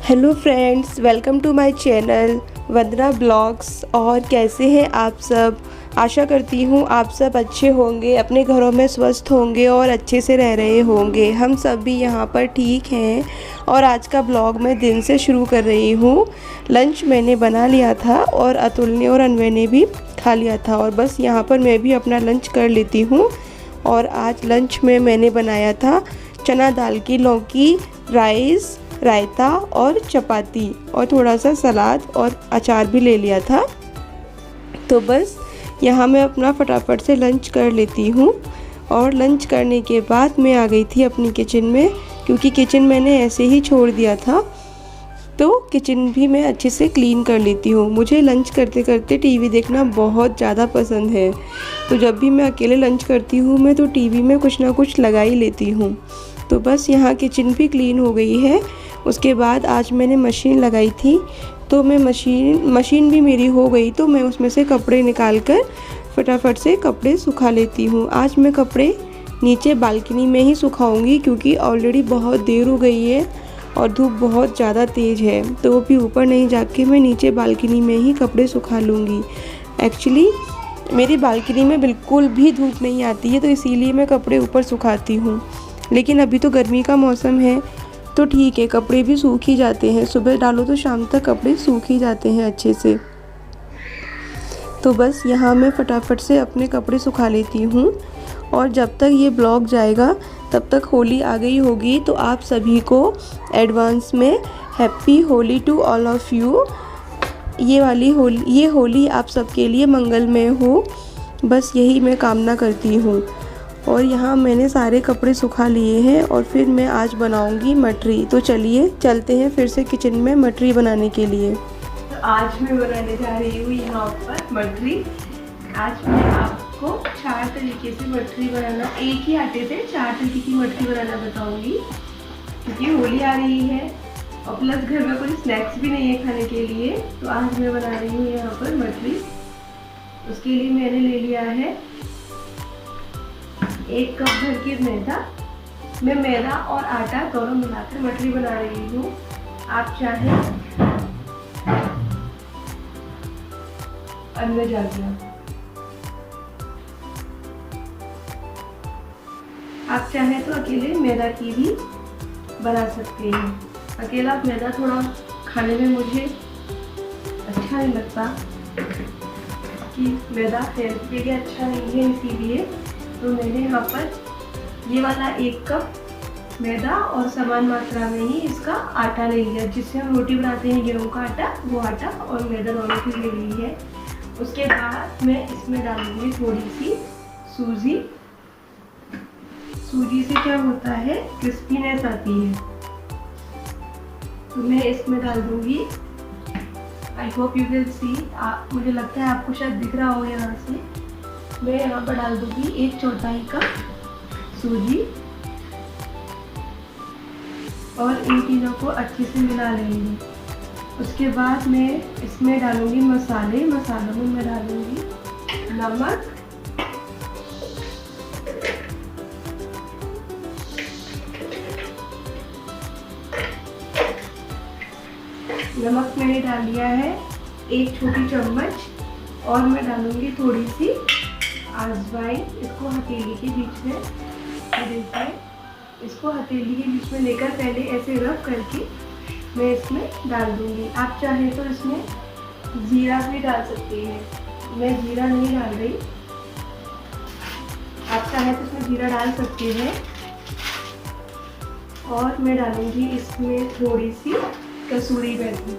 Hello friends, welcome to my channel Vandana blogs. और कैसे हैं आप सब। आशा करती हूँ आप सब अच्छे होंगे, अपने घरों में स्वस्थ होंगे और अच्छे से रह रहे होंगे। हम सब भी यहाँ पर ठीक हैं। और आज का ब्लॉग मैं दिन से शुरू कर रही हूँ। लंच मैंने बना लिया था और अतुल ने और अनवय ने भी खा लिया था, और बस यहाँ पर मैं भी अपना लंच कर लेती हूँ। और आज लंच में मैंने बनाया था चना दाल की लौकी, राइस, रायता और चपाती, और थोड़ा सा सलाद और अचार भी ले लिया था। तो बस यहाँ मैं अपना फटाफट से लंच कर लेती हूँ। और लंच करने के बाद मैं आ गई थी अपनी किचन में, क्योंकि किचन मैंने ऐसे ही छोड़ दिया था। तो किचन भी मैं अच्छे से क्लीन कर लेती हूँ। मुझे लंच करते करते टीवी देखना बहुत ज़्यादा पसंद है। तो जब भी मैं अकेले लंच करती हूँ मैं तो टीवी में कुछ ना कुछ लगा ही लेती हूँ। तो बस यहाँ किचन भी क्लीन हो गई है। उसके बाद आज मैंने मशीन लगाई थी, तो मैं मशीन भी मेरी हो गई, तो मैं उसमें से कपड़े निकाल कर फटाफट से कपड़े सुखा लेती हूँ। आज मैं कपड़े नीचे बालकनी में ही सुखाऊंगी, क्योंकि ऑलरेडी बहुत देर हो गई है और धूप बहुत ज़्यादा तेज़ है। तो भी ऊपर नहीं जाके मैं नीचे बालकनी में ही कपड़े सुखा लूँगी। एक्चुअली मेरी बालकनी में बिल्कुल भी धूप नहीं आती है, तो इसीलिए मैं कपड़े ऊपर सुखाती हूँ। लेकिन अभी तो गर्मी का मौसम है तो ठीक है, कपड़े भी सूख ही जाते हैं। सुबह डालो तो शाम तक कपड़े सूख ही जाते हैं अच्छे से। तो बस यहाँ मैं फटाफट से अपने कपड़े सुखा लेती हूँ। और जब तक ये ब्लॉग जाएगा तब तक होली आ गई होगी। तो आप सभी को एडवांस में happy Holi to all of you. ये होली आप सबके लिए मंगलमय हो, बस यही मैं कामना करती हूँ। और यहाँ मैंने सारे कपड़े सुखा लिए हैं और फिर मैं आज बनाऊंगी मटरी। तो चलिए चलते हैं फिर से किचन में मटरी बनाने के लिए। तो आज मैं बनाने जा रही हूँ यहाँ पर मटरी। आज मैं आपको 4 तरीके से मटरी बनाना, एक ही आटे से 4 तरीके की मटरी बनाना बताऊंगी, क्योंकि होली आ रही है और प्लस घर में कोई स्नैक्स भी नहीं है खाने के लिए। तो आज मैं बना रही हूँ यहाँ पर मटरी। उसके लिए मैंने ले लिया है 1 कप भर के मैदा। मैं मैदा और आटा दोनों मिलाकर मटरी बना रही हूँ। आप चाहें अंदर जा गया, आप चाहें तो अकेले मैदा की भी बना सकते हैं। अकेला मैदा थोड़ा खाने में मुझे अच्छा नहीं लगता, कि मैदा हेल्थ के लिए अच्छा नहीं है, इसीलिए तो मैंने यहाँ पर ये वाला 1 कप मैदा और समान मात्रा में ही इसका आटा ले लिया, जिससे हम रोटी बनाते हैं गेहूं का आटा, वो आटा और मैदा दोनों की ले ली है। उसके बाद मैं इसमें डालूंगी थोड़ी सी सूजी। सूजी से क्या होता है, क्रिस्पीनेस आती है। तो मैं इसमें डाल दूंगी, I hope you will see, मुझे लगता है आपको शायद दिख रहा हो यहाँ से। मैं यहाँ पर डाल दूंगी 1/4 कप सूजी और इन तीनों को अच्छे से मिला लेंगे। उसके बाद मैं इसमें डालूंगी मसाले। मसालों में मैं डालूंगी नमक, नमक मैंने डाल लिया है 1 छोटी चम्मच। और मैं डालूंगी थोड़ी सी अजवाइन। इसको हथेली के बीच में, देखिए इसको हथेली के बीच में लेकर पहले ऐसे रब करके मैं इसमें डाल दूंगी। आप चाहें तो इसमें जीरा भी डाल सकते हैं, मैं जीरा नहीं डाल रही। आप चाहें तो इसमें जीरा डाल सकते हैं। और मैं डालूंगी इसमें थोड़ी सी कसूरी मेथी।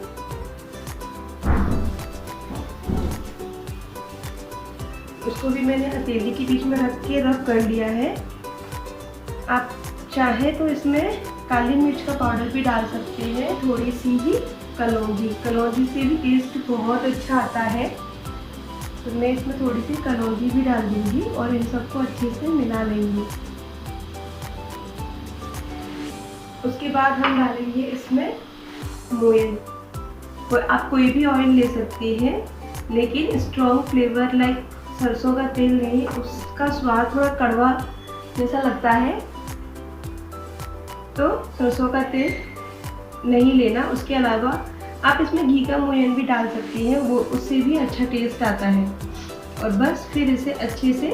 उसको भी मैंने हथेली के बीच में रख के रब कर लिया है। आप चाहे तो इसमें काली मिर्च का पाउडर भी डाल सकते हैं, थोड़ी सी ही कलौंजी से भी टेस्ट बहुत अच्छा आता है। तो मैं इसमें थोड़ी सी कलौंजी भी डाल दूंगी और इन सबको अच्छे से मिला लेंगे। उसके बाद हम डालेंगे इसमें ऑयल। आप कोई भी ऑयल ले सकते हैं, लेकिन स्ट्रॉन्ग फ्लेवर लाइक सरसों का तेल नहीं, उसका स्वाद थोड़ा कड़वा जैसा लगता है। तो सरसों का तेल नहीं लेना। उसके अलावा आप इसमें घी का मोयन भी डाल सकते हैं, वो उससे भी अच्छा टेस्ट आता है। और बस फिर इसे अच्छे से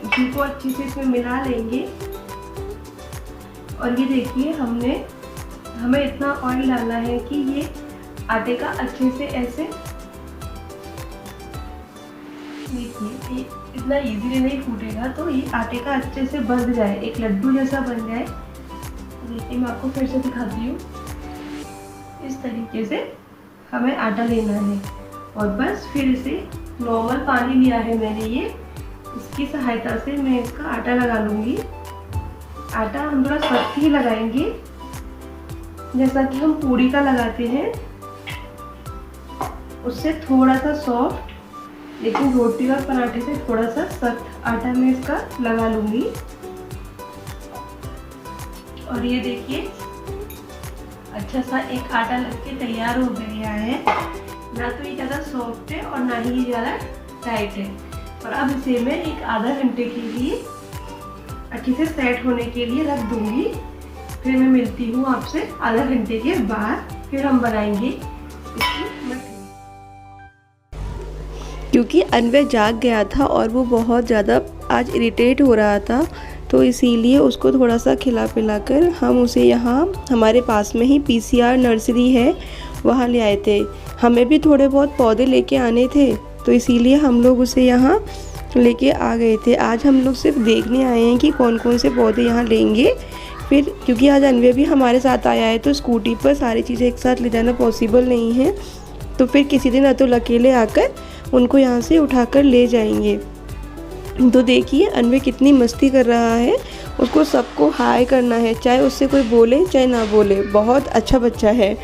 घी को अच्छे से इसमें मिला लेंगे। और ये देखिए हमें इतना ऑयल डालना है कि ये आटे का अच्छे से ऐसे, देखिए इतना इजीली नहीं फूटेगा, तो ये आटे का अच्छे से बंध जाए, एक लड्डू जैसा बन जाए। देखिए मैं आपको फिर से दिखाती हूँ। इस तरीके से हमें आटा लेना है। और बस फिर इसे नॉर्मल पानी लिया है मैंने, ये इसकी सहायता से मैं इसका आटा लगा लूँगी। आटा हम थोड़ा सख्त ही लगाएंगे, जैसा कि हम पूरी का लगाते हैं, उससे थोड़ा सा सॉफ्ट, लेकिन रोटी और पराठे से थोड़ा सा सख्त आटा मैं इसका लगा लूँगी। और ये देखिए अच्छा सा एक आटा लग के तैयार हो गया है। ना तो ये ज़्यादा सॉफ्ट है और ना ही ये ज़्यादा टाइट है। और अब इसे मैं एक आधा घंटे के लिए अच्छे से सेट होने के लिए रख दूँगी। फिर मैं मिलती हूँ आपसे आधा घंटे के बाद, फिर हम बनाएंगे इसकी मठरी। क्योंकि अनवर जाग गया था और वो बहुत ज़्यादा आज इरिटेट हो रहा था, तो इसीलिए उसको थोड़ा सा खिला पिला कर हम उसे यहाँ हमारे पास में ही PCR नर्सरी है, वहाँ ले आए थे। हमें भी थोड़े बहुत पौधे लेके आने थे, तो इसीलिए हम लोग उसे यहाँ लेके आ गए थे। आज हम लोग सिर्फ देखने आए हैं कि कौन कौन से पौधे यहाँ लेंगे। फिर क्योंकि आज अनवर भी हमारे साथ आया है, तो स्कूटी पर सारी चीज़ें एक साथ ले जाना पॉसिबल नहीं है, तो फिर किसी दिन अतुल अकेले आकर उनको यहाँ से उठाकर ले जाएंगे। तो देखिए अनवर कितनी मस्ती कर रहा है, उसको सबको हाय करना है, चाहे उससे कोई बोले चाहे ना बोले, बहुत अच्छा बच्चा है।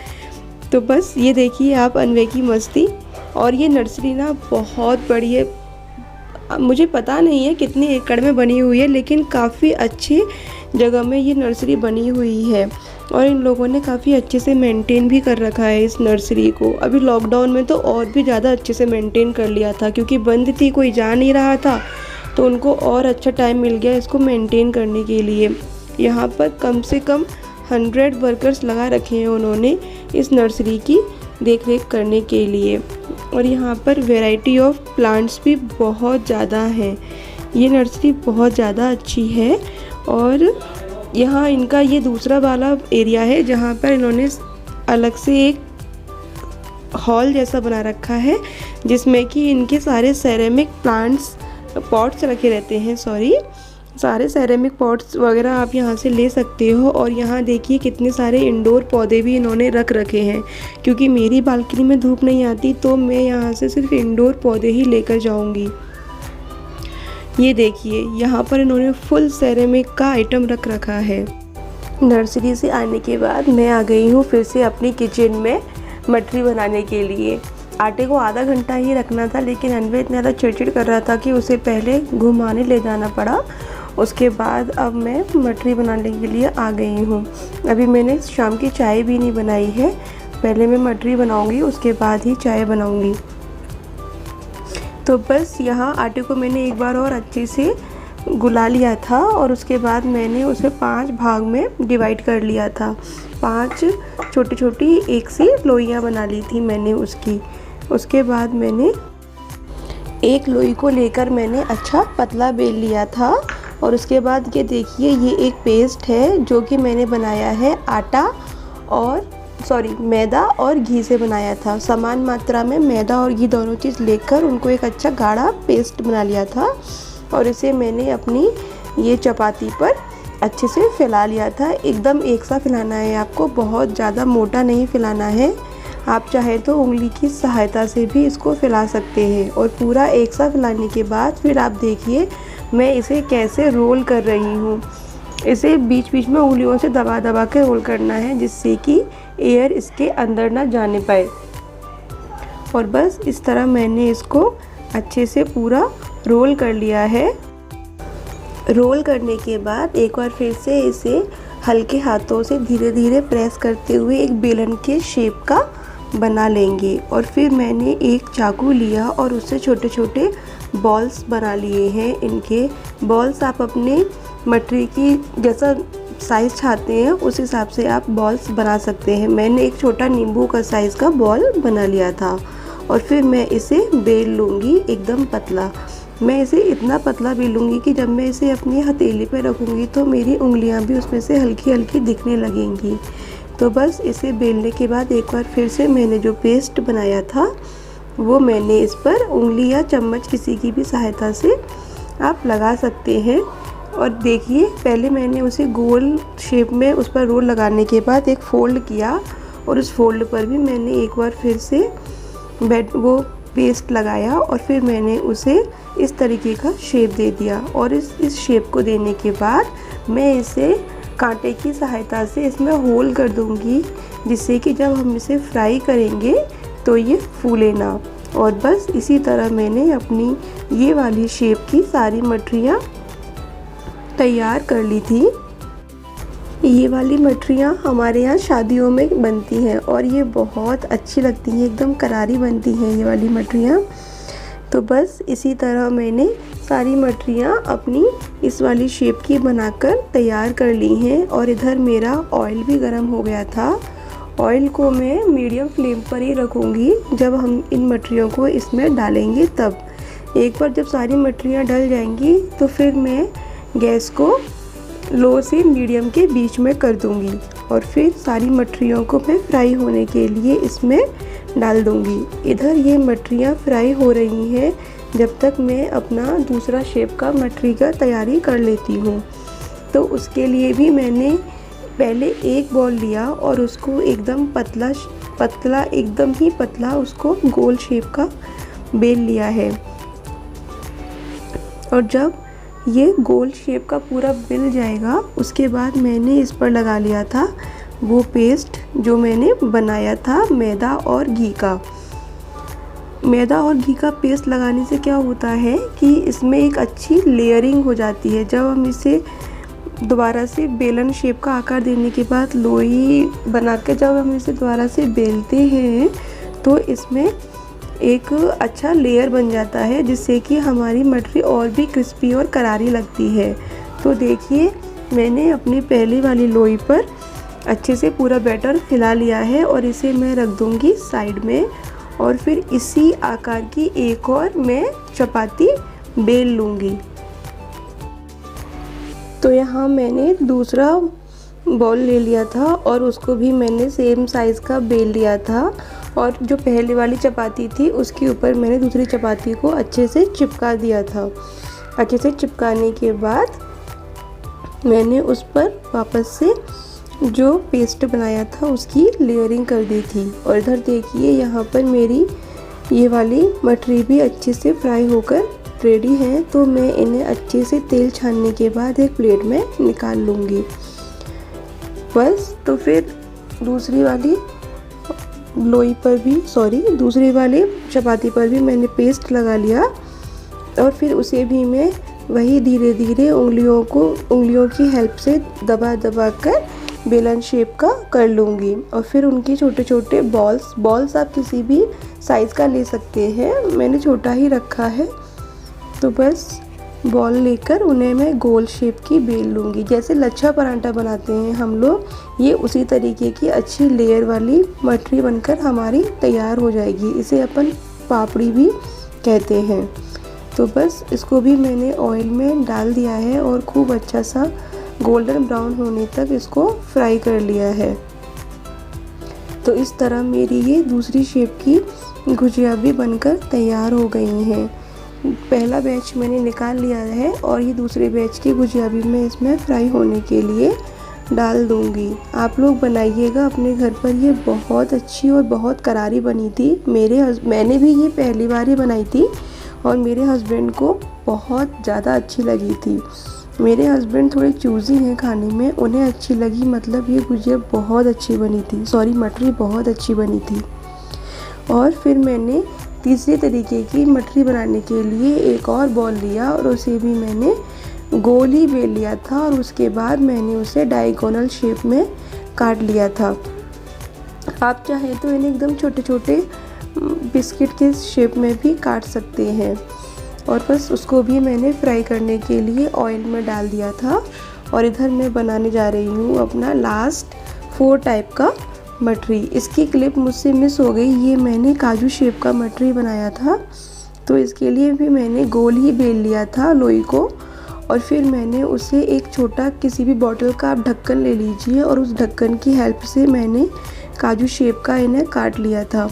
तो बस ये देखिए आप अनवर की मस्ती। और ये नर्सरी ना बहुत बड़ी है, मुझे पता नहीं है कितने एकड़ में बनी हुई है, लेकिन काफ़ी अच्छी जगह में ये नर्सरी बनी हुई है। और इन लोगों ने काफ़ी अच्छे से मेंटेन भी कर रखा है इस नर्सरी को। अभी लॉकडाउन में तो और भी ज़्यादा अच्छे से मेंटेन कर लिया था, क्योंकि बंद थी, कोई जा नहीं रहा था, तो उनको और अच्छा टाइम मिल गया इसको मेंटेन करने के लिए। यहाँ पर कम से कम 100 वर्कर्स लगा रखे हैं उन्होंने इस नर्सरी की देख रेख करने के लिए। और यहाँ पर वैरायटी ऑफ प्लांट्स भी बहुत ज़्यादा है। ये नर्सरी बहुत ज़्यादा अच्छी है। और यहाँ इनका ये दूसरा वाला एरिया है, जहाँ पर इन्होंने अलग से एक हॉल जैसा बना रखा है, जिसमें कि इनके सारे सेरेमिक प्लांट्स पॉट्स रखे रहते हैं। सारे सेरेमिक पॉट्स वगैरह आप यहाँ से ले सकते हो। और यहाँ देखिए कितने सारे इंडोर पौधे भी इन्होंने रख रखे हैं, क्योंकि मेरी बालकनी में धूप नहीं आती, तो मैं यहाँ से सिर्फ इंडोर पौधे ही लेकर जाऊँगी। ये देखिए यहाँ पर इन्होंने फुल सेरेमिक का आइटम रख रखा है। नर्सरी से आने के बाद मैं आ गई हूँ फिर से अपनी किचन में मठरी बनाने के लिए। आटे को आधा घंटा ही रखना था, लेकिन अनवर इतना ज़्यादा चिड़चिड़ कर रहा था कि उसे पहले घुमाने ले जाना पड़ा। उसके बाद अब मैं मठरी बनाने के लिए आ गई हूँ। अभी मैंने शाम की चाय भी नहीं बनाई है, पहले मैं मठरी बनाऊँगी, उसके बाद ही चाय बनाऊँगी। तो बस यहाँ आटे को मैंने एक बार और अच्छे से गुला लिया था, और उसके बाद मैंने उसे 5 भाग में डिवाइड कर लिया था। 5 छोटी छोटी एक सी लोइयाँ बना ली थी मैंने उसकी। उसके बाद मैंने एक लोई को लेकर मैंने अच्छा पतला बेल लिया था। और उसके बाद ये देखिए ये एक पेस्ट है जो कि मैंने बनाया है मैदा और घी से बनाया था। समान मात्रा में मैदा और घी दोनों चीज़ लेकर उनको एक अच्छा गाढ़ा पेस्ट बना लिया था, और इसे मैंने अपनी ये चपाती पर अच्छे से फैला लिया था। एकदम एक सा फैलाना है आपको, बहुत ज़्यादा मोटा नहीं फैलाना है। आप चाहे तो उंगली की सहायता से भी इसको फैला सकते हैं। और पूरा एक सा फैलाने के बाद फिर आप देखिए मैं इसे कैसे रोल कर रही हूँ। इसे बीच बीच में उंगलियों से दबा दबा के रोल करना है, जिससे कि एयर इसके अंदर ना जाने पाए। और बस इस तरह मैंने इसको अच्छे से पूरा रोल कर लिया है। रोल करने के बाद एक बार फिर से इसे हल्के हाथों से धीरे धीरे प्रेस करते हुए एक बेलन के शेप का बना लेंगे। और फिर मैंने एक चाकू लिया और उससे छोटे छोटे बॉल्स बना लिए हैं। इनके बॉल्स आप अपने मठरी की जैसा साइज़ चाहते हैं उस हिसाब से आप बॉल्स बना सकते हैं। मैंने एक छोटा नींबू का साइज़ का बॉल बना लिया था और फिर मैं इसे बेल लूँगी एकदम पतला। मैं इसे इतना पतला बेलूँगी कि जब मैं इसे अपनी हथेली पे रखूँगी तो मेरी उंगलियाँ भी उसमें से हल्की हल्की दिखने लगेंगी। तो बस इसे बेलने के बाद एक बार फिर से मैंने जो पेस्ट बनाया था वो मैंने इस पर उंगली या चम्मच किसी की भी सहायता से आप लगा सकते हैं। और देखिए पहले मैंने उसे गोल शेप में उस पर रोल लगाने के बाद एक फ़ोल्ड किया और उस फोल्ड पर भी मैंने एक बार फिर से वो पेस्ट लगाया और फिर मैंने उसे इस तरीके का शेप दे दिया। और इस शेप को देने के बाद मैं इसे कांटे की सहायता से इसमें होल कर दूंगी, जिससे कि जब हम इसे फ्राई करेंगे तो ये फूले ना। और बस इसी तरह मैंने अपनी ये वाली शेप की सारी मठरियाँ तैयार कर ली थी। ये वाली मठरियाँ हमारे यहाँ शादियों में बनती हैं और ये बहुत अच्छी लगती हैं, एकदम करारी बनती हैं ये वाली मठरियाँ। तो बस इसी तरह मैंने सारी मठरियाँ अपनी इस वाली शेप की बनाकर तैयार कर ली हैं। और इधर मेरा ऑयल भी गर्म हो गया था। ऑयल को मैं मीडियम फ्लेम पर ही रखूँगी जब हम इन मठरियों को इसमें डालेंगे तब। एक बार जब सारी मठरियाँ डल जाएंगी तो फिर मैं गैस को लो से मीडियम के बीच में कर दूंगी और फिर सारी मठरियों को मैं फ्राई होने के लिए इसमें डाल दूंगी। इधर ये मठरियाँ फ्राई हो रही हैं जब तक मैं अपना दूसरा शेप का मठरी का तैयारी कर लेती हूँ। तो उसके लिए भी मैंने पहले एक बॉल लिया और उसको एकदम पतला एकदम ही पतला उसको गोल शेप का बेल लिया है। और जब ये गोल शेप का पूरा बिल जाएगा उसके बाद मैंने इस पर लगा लिया था वो पेस्ट जो मैंने बनाया था मैदा और घी का। मैदा और घी का पेस्ट लगाने से क्या होता है कि इसमें एक अच्छी लेयरिंग हो जाती है। जब हम इसे दोबारा से बेलन शेप का आकार देने के बाद लोई बना के जब हम इसे दोबारा से बेलते हैं तो इसमें एक अच्छा लेयर बन जाता है, जिससे कि हमारी मठरी और भी क्रिस्पी और करारी लगती है। तो देखिए मैंने अपनी पहली वाली लोई पर अच्छे से पूरा बैटर फैला लिया है और इसे मैं रख दूंगी साइड में। और फिर इसी आकार की एक और मैं चपाती बेल लूँगी। तो यहाँ मैंने दूसरा बॉल ले लिया था और उसको भी मैंने सेम साइज़ का बेल लिया था और जो पहले वाली चपाती थी उसके ऊपर मैंने दूसरी चपाती को अच्छे से चिपका दिया था। अच्छे से चिपकाने के बाद मैंने उस पर वापस से जो पेस्ट बनाया था उसकी लेयरिंग कर दी थी। और इधर देखिए यहाँ पर मेरी ये वाली मठरी भी अच्छे से फ्राई होकर रेडी है। तो मैं इन्हें अच्छे से तेल छानने के बाद एक प्लेट में निकाल लूँगी बस। तो फिर दूसरी वाली चपाती पर भी मैंने पेस्ट लगा लिया और फिर उसे भी मैं वही धीरे धीरे उंगलियों की हेल्प से दबा कर बेलन शेप का कर लूँगी। और फिर उनके छोटे छोटे बॉल्स आप किसी भी साइज़ का ले सकते हैं, मैंने छोटा ही रखा है। तो बस बॉल लेकर उन्हें मैं गोल शेप की बेल लूँगी, जैसे लच्छा पराठा बनाते हैं हम लोग, ये उसी तरीके की अच्छी लेयर वाली मठरी बनकर हमारी तैयार हो जाएगी। इसे अपन पापड़ी भी कहते हैं। तो बस इसको भी मैंने ऑयल में डाल दिया है और खूब अच्छा सा गोल्डन ब्राउन होने तक इसको फ्राई कर लिया है। तो इस तरह मेरी ये दूसरी शेप की गुजिया भी बनकर तैयार हो गई हैं। पहला बैच मैंने निकाल लिया है और ये दूसरे बैच की गुजिया भी मैं इसमें फ्राई होने के लिए डाल दूँगी। आप लोग बनाइएगा अपने घर पर, ये बहुत अच्छी और बहुत करारी बनी थी। मैंने भी ये पहली बार ही बनाई थी और मेरे हस्बैंड को बहुत ज़्यादा अच्छी लगी थी। मेरे हस्बैंड थोड़े चूज़ी हैं खाने में, उन्हें अच्छी लगी, मतलब ये गुजिया बहुत अच्छी बनी थी, मठरी बहुत अच्छी बनी थी। और फिर मैंने तीसरे तरीके की मठरी बनाने के लिए एक और बॉल लिया और उसे भी मैंने गोल ही बेल लिया था और उसके बाद मैंने उसे डायगोनल शेप में काट लिया था। आप चाहें तो इन्हें एकदम छोटे छोटे बिस्किट के शेप में भी काट सकते हैं। और बस उसको भी मैंने फ्राई करने के लिए ऑयल में डाल दिया था और इधर मैं बनाने जा रही हूँ अपना लास्ट 4 टाइप का मटरी। इसकी क्लिप मुझसे मिस हो गई। ये मैंने काजू शेप का मटरी बनाया था, तो इसके लिए भी मैंने गोल ही बेल लिया था लोई को, और फिर मैंने उसे एक छोटा किसी भी बॉटल का आप ढक्कन ले लीजिए और उस ढक्कन की हेल्प से मैंने काजू शेप का इन्हें काट लिया था।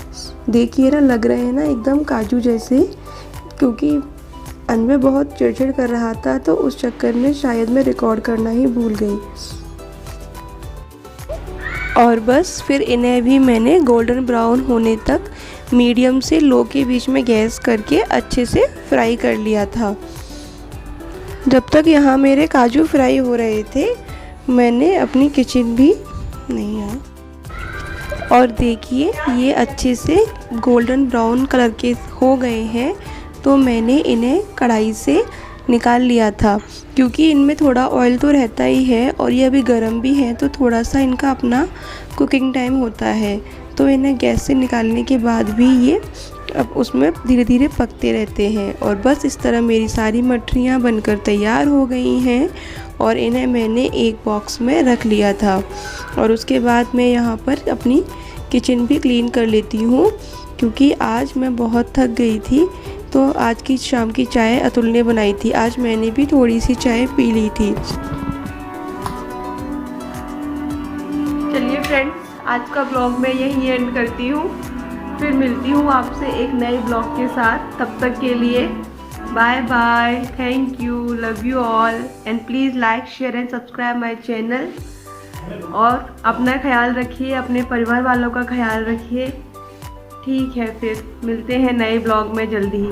देखिए ना, लग रहे हैं ना एकदम काजू जैसे, क्योंकि अनवे बहुत चिड़चिड़ कर रहा था तो उस चक्कर में शायद मैं रिकॉर्ड करना ही भूल गई। और बस फिर इन्हें भी मैंने गोल्डन ब्राउन होने तक मीडियम से लो के बीच में गैस करके अच्छे से फ्राई कर लिया था। जब तक यहाँ मेरे काजू फ्राई हो रहे थे मैंने अपनी किचन भी नहीं है, और देखिए ये अच्छे से गोल्डन ब्राउन कलर के हो गए हैं। तो मैंने इन्हें कढ़ाई से निकाल लिया था, क्योंकि इनमें थोड़ा ऑयल तो रहता ही है और ये अभी गर्म भी है, तो थोड़ा सा इनका अपना कुकिंग टाइम होता है। तो इन्हें गैस से निकालने के बाद भी ये अब उसमें धीरे धीरे पकते रहते हैं। और बस इस तरह मेरी सारी मटरियाँ बनकर तैयार हो गई हैं और इन्हें मैंने एक बॉक्स में रख लिया था। और उसके बाद मैं यहाँ पर अपनी किचन भी क्लीन कर लेती हूँ, क्योंकि आज मैं बहुत थक गई थी। तो आज की शाम की चाय अतुल ने बनाई थी, आज मैंने भी थोड़ी सी चाय पी ली थी। चलिए फ्रेंड्स, आज का ब्लॉग मैं यहीं एंड करती हूँ, फिर मिलती हूँ आपसे एक नए ब्लॉग के साथ। तब तक के लिए bye bye, thank you, love you all, and please like share and subscribe my channel. और अपना ख्याल रखिए, अपने परिवार वालों का ख्याल रखिए। ठीक है, फिर मिलते हैं नए ब्लॉग में जल्दी ही।